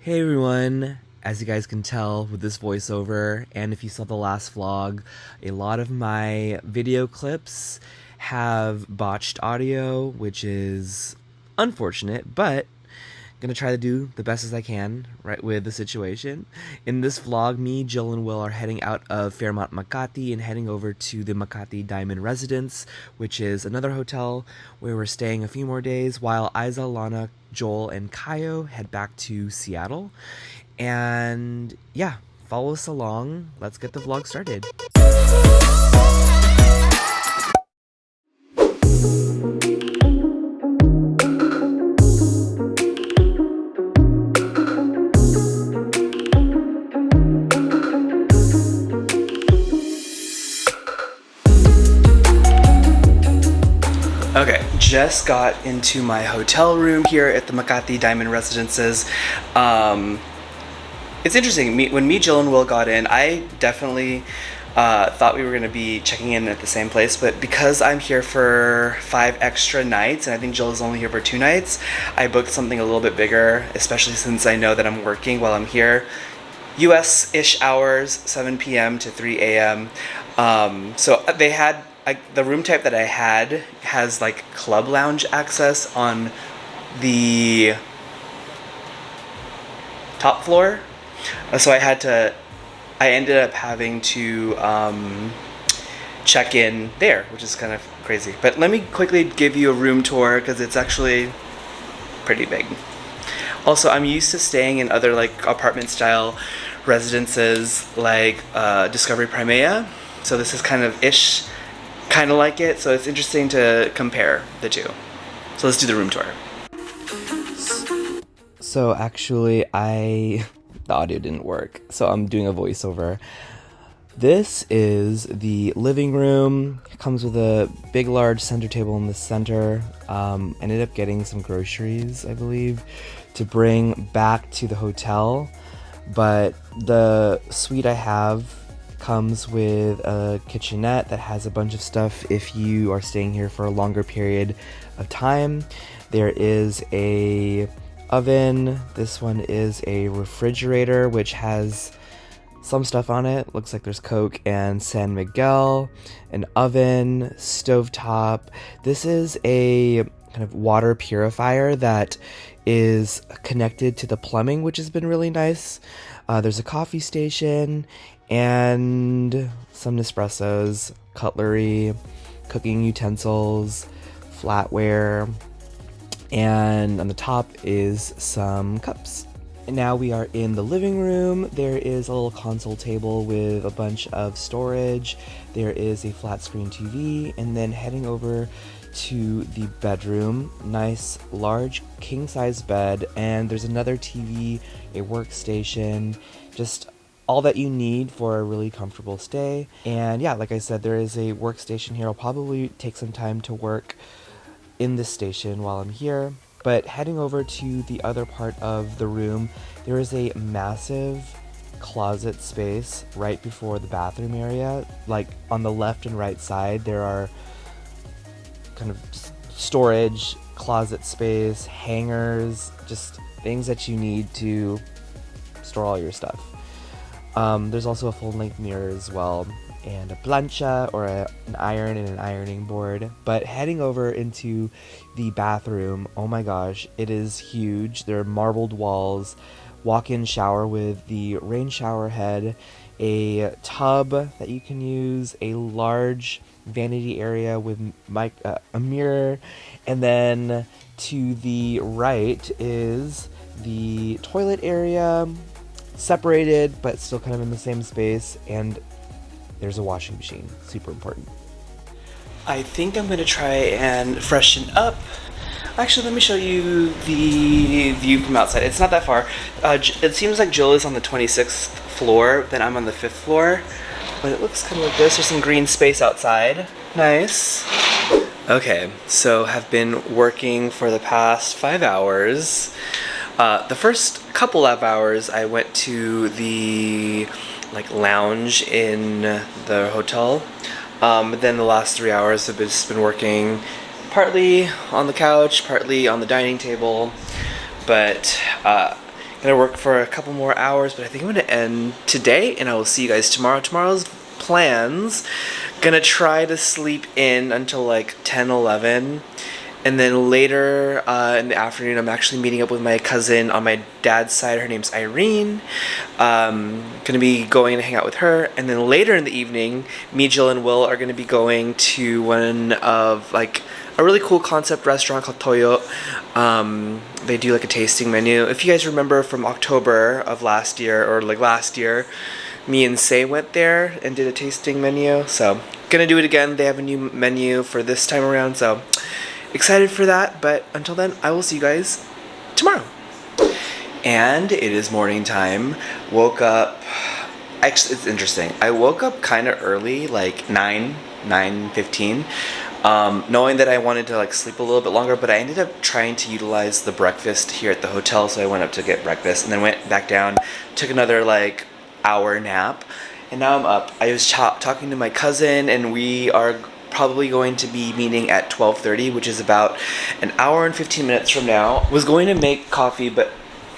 Hey everyone! As you guys can tell with this voiceover, and if you saw the last vlog, a lot of my video clips have botched audio, which is unfortunate, but I'm gonna try to do the best as I can, right, with the situation. In this vlog, me, Jill, and Will are heading out of Fairmont Makati and heading over to the Makati Diamond Residence, which is another hotel where we're staying a few more days, while Isa, Lana, Joel, and Kayo head back to Seattle. And yeah, follow us along. Let's get the vlog started. Okay, just got into my hotel room here at the Makati Diamond Residences. It's interesting, when me, Jill, and Will got in, I definitely thought we were going to be checking in at the same place, but because I'm here for 5 extra nights, and I think Jill is only here for 2 nights, I booked something a little bit bigger, especially since I know that I'm working while I'm here. US-ish hours, 7 p.m. to 3 a.m. So they had, the room type that I had has like club lounge access on the top floor. So I ended up having to check in there, which is kind of crazy. But let me quickly give you a room tour because it's actually pretty big. Also, I'm used to staying in other like apartment style residences like Discovery Primea. So this is kind of like it. So it's interesting to compare the two. So let's do the room tour. So actually, the audio didn't work, so I'm doing a voiceover. This is the living room. It comes with a big, large center table in the center. Ended up getting some groceries, I believe, to bring back to the hotel. But the suite I have comes with a kitchenette that has a bunch of stuff if you are staying here for a longer period of time. There is a oven. This one is a refrigerator which has some stuff on it. Looks like there's Coke and San Miguel. An oven, stovetop. This is a kind of water purifier that is connected to the plumbing, which has been really nice. There's a coffee station and some Nespressos, cutlery, cooking utensils, flatware, and on the top is some cups. And now we are in the living room. There is a little console table with a bunch of storage. There is a flat screen TV, and then heading over to the bedroom, nice large king size bed, and there's another TV, a workstation, just all that you need for a really comfortable stay. And yeah, like I said, there is a workstation here. I'll probably take some time to work in this station while I'm here. But heading over to the other part of the room, there is a massive closet space right before the bathroom area. Like on the left and right side, there are kind of storage, closet space, hangers, just things that you need to store all your stuff. There's also a full-length mirror as well, and a plancha or an iron and an ironing board. But heading over into the bathroom, oh my gosh, it is huge. There are marbled walls, walk-in shower with the rain shower head, a tub that you can use, a large vanity area with a mirror, and then to the right is the toilet area, separated but still kind of in the same space, and there's a washing machine, super important. I think I'm gonna try and freshen up. Actually, let me show you the view from outside. It's not that far. It seems like Jill is on the 26th floor, then I'm on the 5th floor, but it looks kind of like this. There's some green space outside. Nice. Okay, so have been working for the past 5 hours. The first couple of hours I went to the lounge in the hotel. Then the last 3 hours have just been working partly on the couch, partly on the dining table. But Gonna work for a couple more hours, but I think I'm gonna end today, and I will see you guys tomorrow. Tomorrow's plans, gonna try to sleep in until like 10, 11. And then later in the afternoon, I'm actually meeting up with my cousin on my dad's side. Her name's Irene. Gonna be going to hang out with her. And then later in the evening, me, Jill, and Will are gonna be going to one of like a really cool concept restaurant called Toyo. They do like a tasting menu. If you guys remember from October of last year, or like last year, me and Say went there and did a tasting menu. So gonna do it again. They have a new menu for this time around. So excited for that, but until then, I will see you guys tomorrow. And it is morning time. Woke up, actually, it's interesting. I woke up kind of early, like 9:15, knowing that I wanted to like sleep a little bit longer, but I ended up trying to utilize the breakfast here at the hotel, so I went up to get breakfast and then went back down, took another like hour nap, and now I'm up. I was talking to my cousin, and we are probably going to be meeting at 12:30, which is about an hour and 15 minutes from now. Was going to make coffee, but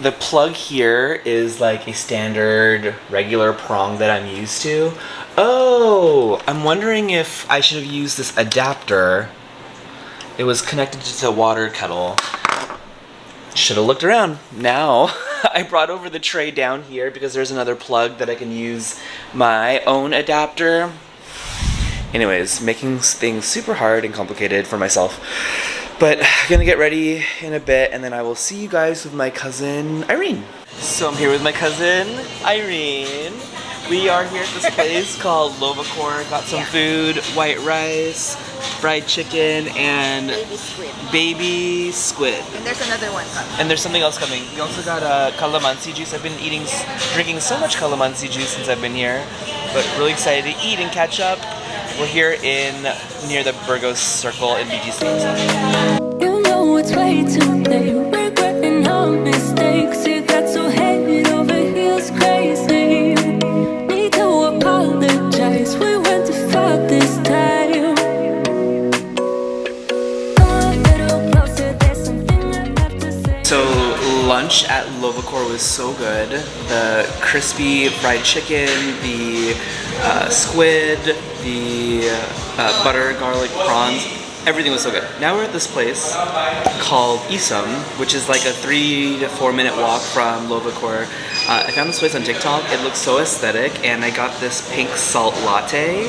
the plug here is like a standard regular prong that I'm used to. Oh, I'm wondering if I should have used this adapter. It was connected to the water kettle. Should have looked around. Now I brought over the tray down here because there's another plug that I can use my own adapter. Anyways, making things super hard and complicated for myself. But I'm gonna get ready in a bit, and then I will see you guys with my cousin Irene. So I'm here with my cousin Irene. We are here at this place called Lovacore. Got some food, white rice, fried chicken, and baby squid. And there's another one coming. And there's something else coming. We also got calamansi juice. I've been drinking so much calamansi juice since I've been here, but really excited to eat and catch up. We're here near the Burgos Circle in BGC. You know it's way too late. Regretting our mistakes. You got so head over heels crazy. Need to apologize. We went too far this time. Come a little closer. There's something I have to say. So lunch at Lovacore was so good. The crispy fried chicken, the squid, the butter garlic prawns, everything was so good. Now we're at this place called Eesome, which is like a 3 to 4 minute walk from Lovacore. I found this place on TikTok. It looks so aesthetic, and I got this pink salt latte.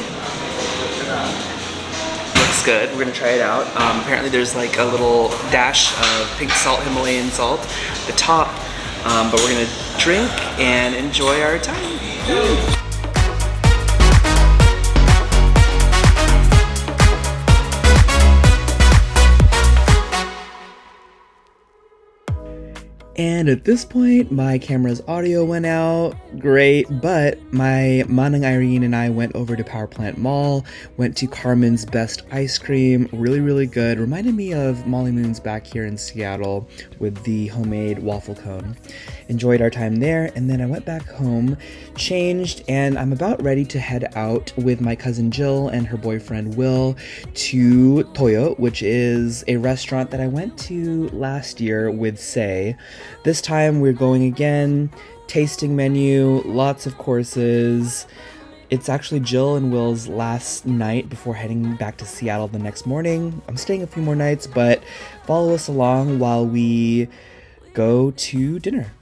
Looks good. We're gonna try it out. Apparently there's like a little dash of pink salt, Himalayan salt, at the top. But we're gonna drink and enjoy our time. Woo. And at this point, my camera's audio went out. Great, but my manang Irene and I went over to Power Plant Mall, went to Carmen's Best Ice Cream. Really, really good. Reminded me of Molly Moon's back here in Seattle with the homemade waffle cone. Enjoyed our time there, and then I went back home, changed, and I'm about ready to head out with my cousin Jill and her boyfriend Will to Toyo, which is a restaurant that I went to last year with Say. This time we're going again, tasting menu, lots of courses. It's actually Jill and Will's last night before heading back to Seattle the next morning. I'm staying a few more nights, but follow us along while we go to dinner.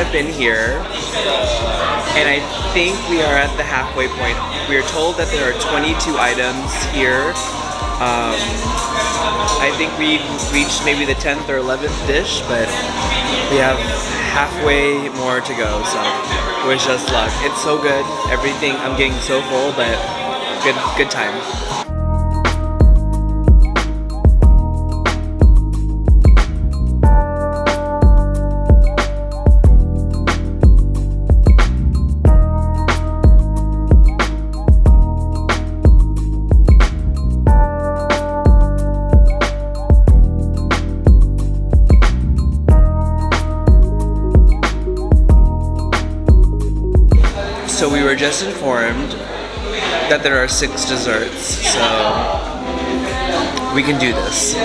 have been here, and I think we are at the halfway point. We are told that there are 22 items here. I think we've reached maybe the 10th or 11th dish, but we have halfway more to go, so wish us luck. It's so good. Everything, I'm getting so full, but good time. So we were just informed that there are 6 desserts, so we can do this.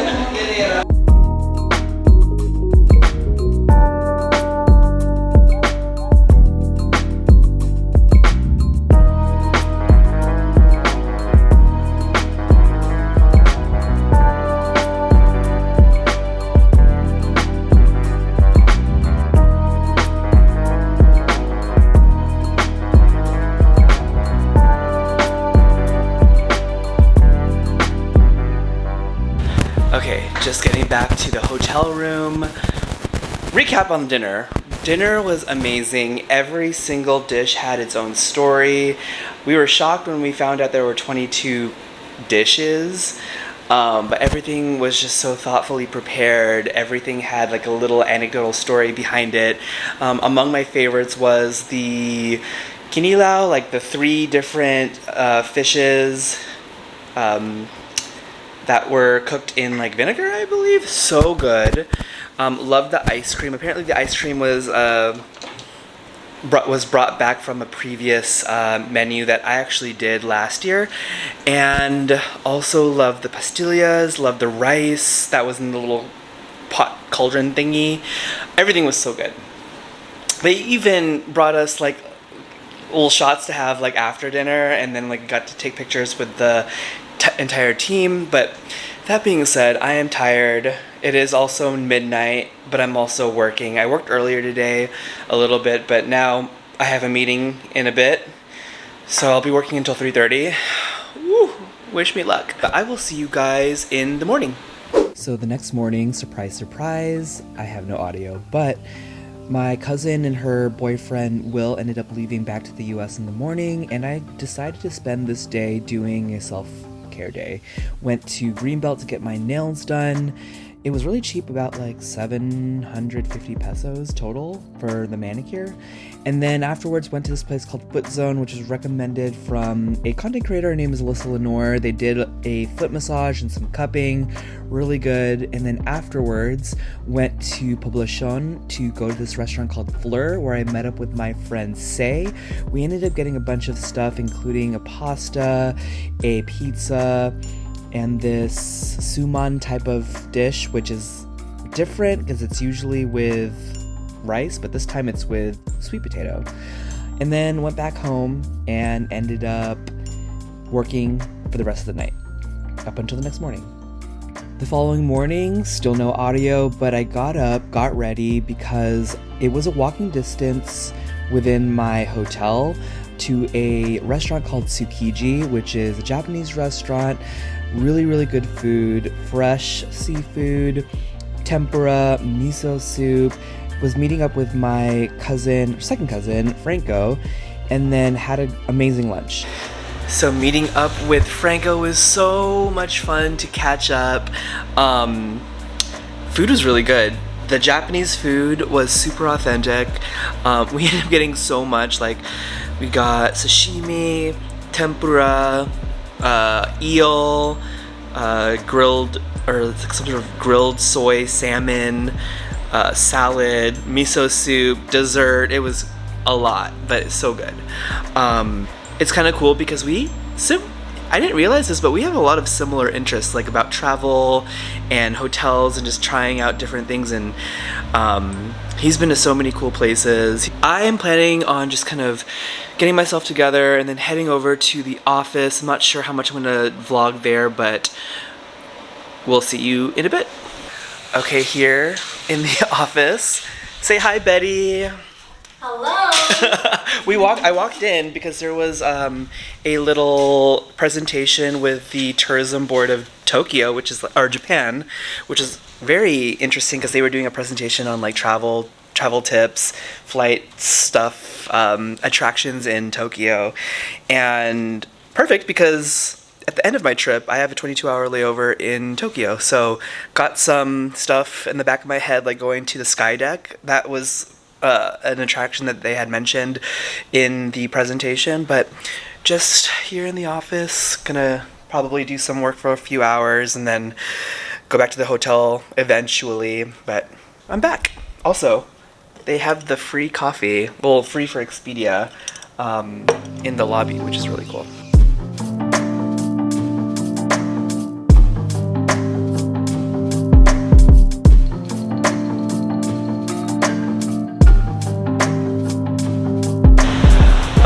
Okay, just getting back to the hotel room. Recap on dinner. Dinner was amazing. Every single dish had its own story. We were shocked when we found out there were 22 dishes, but everything was just so thoughtfully prepared. Everything had like a little anecdotal story behind it. Among my favorites was the kinilaw, like the 3 different fishes that were cooked in like vinegar, I believe. So good. Loved the ice cream. Apparently the ice cream was brought back from a previous menu that I actually did last year. And also loved the pastillas, loved the rice that was in the little pot cauldron thingy. Everything was so good. They even brought us like little shots to have like after dinner, and then like got to take pictures with the entire team. But that being said, I am tired. It is also midnight, but I'm also working. I worked earlier today a little bit, but now I have a meeting in a bit, so I'll be working until 3:30. Woo, wish me luck. But I will see you guys in the morning. So the next morning, surprise, surprise, I have no audio, but my cousin and her boyfriend Will ended up leaving back to the US in the morning, and I decided to spend this day doing a self-care day. Went to Greenbelt to get my nails done. It was really cheap, about like 750 pesos total for the manicure. And then afterwards went to this place called Foot Zone, which was recommended from a content creator. Her name is Alyssa Lenore. They did a foot massage and some cupping, really good. And then afterwards went to Poblacion to go to this restaurant called Fleur, where I met up with my friend Say. We ended up getting a bunch of stuff, including a pasta, a pizza, and this suman type of dish, which is different because it's usually with rice, but this time it's with sweet potato. And then went back home and ended up working for the rest of the night up until the next morning. The following morning, still no audio, but I got up, got ready, because it was a walking distance within my hotel to a restaurant called Tsukiji, which is a Japanese restaurant. Really, really good food, fresh seafood, tempura, miso soup. Was meeting up with my second cousin, Franco, and then had an amazing lunch. So meeting up with Franco was so much fun to catch up. Food was really good. The Japanese food was super authentic. We ended up getting so much, like we got sashimi, tempura, eel, grilled, or some sort of grilled soy salmon, salad, miso soup, dessert. It was a lot, but it's so good. It's kind of cool because I didn't realize this, but we have a lot of similar interests, like about travel and hotels and just trying out different things. And he's been to so many cool places. I am planning on just kind of getting myself together and then heading over to the office. I'm not sure how much I'm gonna vlog there, but we'll see you in a bit. Okay, here in the office. Say hi, Betty. Hello. I walked in because there was a little presentation with the tourism board of Tokyo, or Japan, which is very interesting because they were doing a presentation on like travel tips, flight stuff, attractions in Tokyo, and perfect because at the end of my trip, I have a 22-hour layover in Tokyo, so got some stuff in the back of my head, like going to the Sky Deck. That was an attraction that they had mentioned in the presentation, but just here in the office, gonna probably do some work for a few hours and then go back to the hotel eventually, but I'm back. Also, they have the free coffee, well, free for Expedia, in the lobby, which is really cool.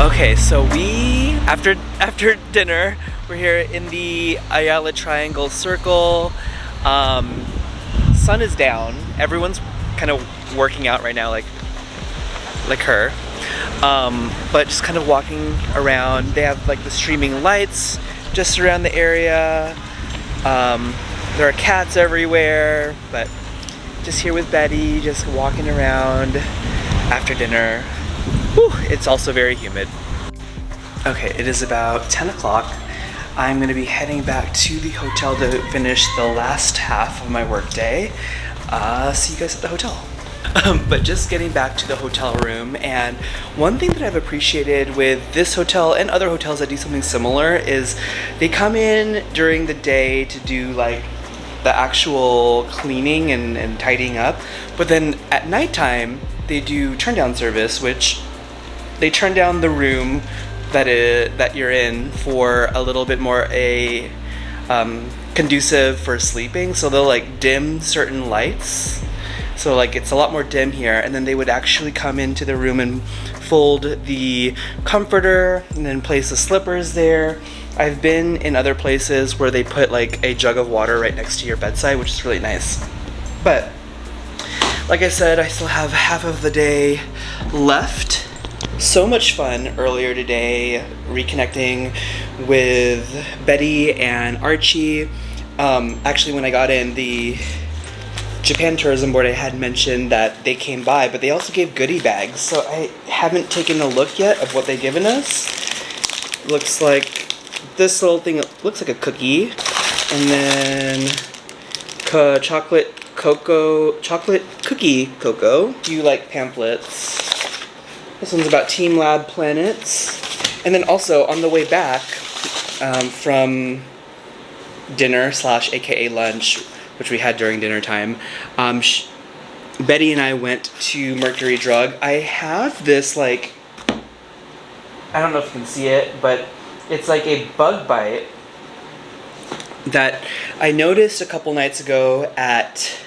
Okay, so after dinner, we're here in the Ayala Triangle Circle. Sun is down. Everyone's kind of working out right now, like her. But just kind of walking around. They have like the streaming lights just around the area. There are cats everywhere, but just here with Betty, just walking around after dinner. Whew, it's also very humid. Okay, it is about 10 o'clock. I'm going to be heading back to the hotel to finish the last half of my workday. See you guys at the hotel. But just getting back to the hotel room, and one thing that I've appreciated with this hotel and other hotels that do something similar is they come in during the day to do like the actual cleaning and tidying up, but then at nighttime they do turn down service, which they turn down the room that you're in for a little bit more conducive for sleeping. So they'll like dim certain lights, so like it's a lot more dim here, and then they would actually come into the room and fold the comforter and then place the slippers there. I've been in other places where they put like a jug of water right next to your bedside, which is really nice. But like I said, I still have half of the day left. So much fun earlier today, reconnecting with Betty and Archie. Actually, when I got in, the Japan Tourism Board, I had mentioned that they came by, but they also gave goodie bags. So I haven't taken a look yet of what they've given us. Looks like this little thing, it looks like a cookie. And then chocolate cookie cocoa. Do you like pamphlets? This one's about Team Lab Planets. And then also on the way back from dinner / aka lunch, which we had during dinner time, Betty and I went to Mercury Drug. I have this like, I don't know if you can see it, but it's like a bug bite that I noticed a couple nights ago at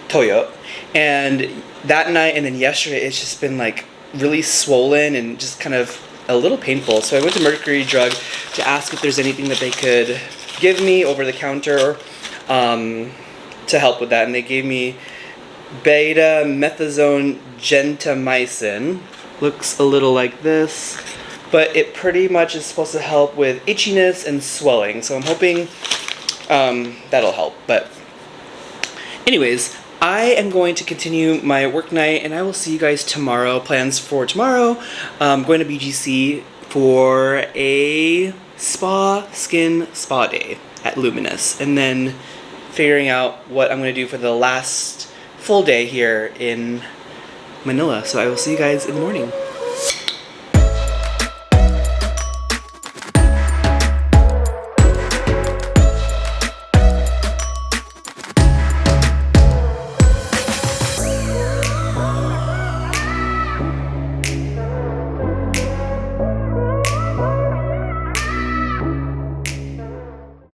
Toyo. And that night and then yesterday, it's just been like really swollen and just kind of a little painful. So I went to Mercury Drug to ask if there's anything that they could give me over the counter to help with that. And they gave me beta-methazone gentamicin. Looks a little like this, but it pretty much is supposed to help with itchiness and swelling. So I'm hoping that'll help. But anyways, I am going to continue my work night, and I will see you guys tomorrow. Plans for tomorrow, I'm going to BGC for a skin spa day at Luminous, and then figuring out what I'm going to do for the last full day here in Manila. So I will see you guys in the morning.